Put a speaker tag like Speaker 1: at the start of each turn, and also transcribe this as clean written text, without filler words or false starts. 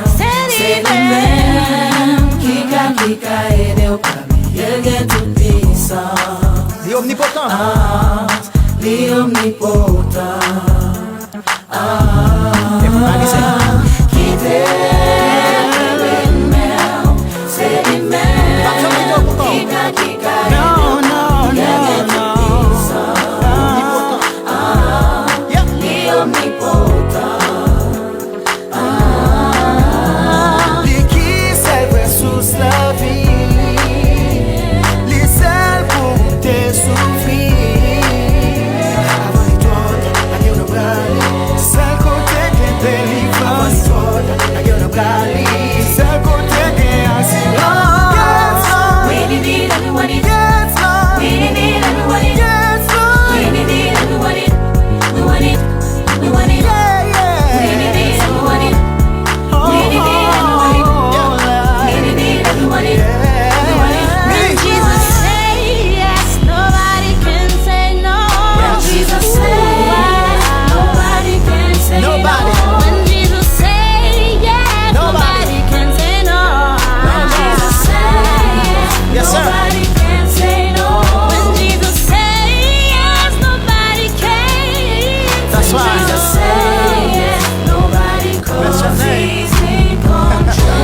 Speaker 1: C'est lui-même qui a aidé au camin. Il est tout puissant.
Speaker 2: L'omnipotent.
Speaker 1: L'omnipotent.
Speaker 2: Everybody say.
Speaker 1: C'est lui-même qui a
Speaker 2: No, no, no, no.
Speaker 1: l'omnipotent.
Speaker 2: Lui qui s'élève sous la vie, lui seul pour te souffrir. Avant les autres, la gueule de Brali, seul côté de délivrance. Avant les autres, la gueule de Brali, seul côté de assurance.
Speaker 1: We need everyone in.
Speaker 2: Yes, Lord.
Speaker 1: We need everyone in.
Speaker 2: Yes, Lord.
Speaker 1: We need everyone in. We want it. We want it.
Speaker 2: Yeah, yeah.
Speaker 1: We need everyone in.
Speaker 2: Oh,
Speaker 1: We need everyone in.
Speaker 2: Lord.
Speaker 1: We need everyone in. We want it.
Speaker 2: When
Speaker 3: Jesus say yes, nobody can say no.
Speaker 1: When Jesus says, nobody can say
Speaker 2: Nobody.
Speaker 1: no.
Speaker 3: When Jesus say yes,
Speaker 2: Nobody.
Speaker 3: nobody can say no.
Speaker 1: When Jesus says,
Speaker 2: Yes, sir.
Speaker 1: nobody can say no.
Speaker 3: When Jesus say yes, nobody can.
Speaker 2: That's
Speaker 1: When
Speaker 2: right.
Speaker 1: Jesus says, nobody
Speaker 2: Bless your name.
Speaker 1: calls me control.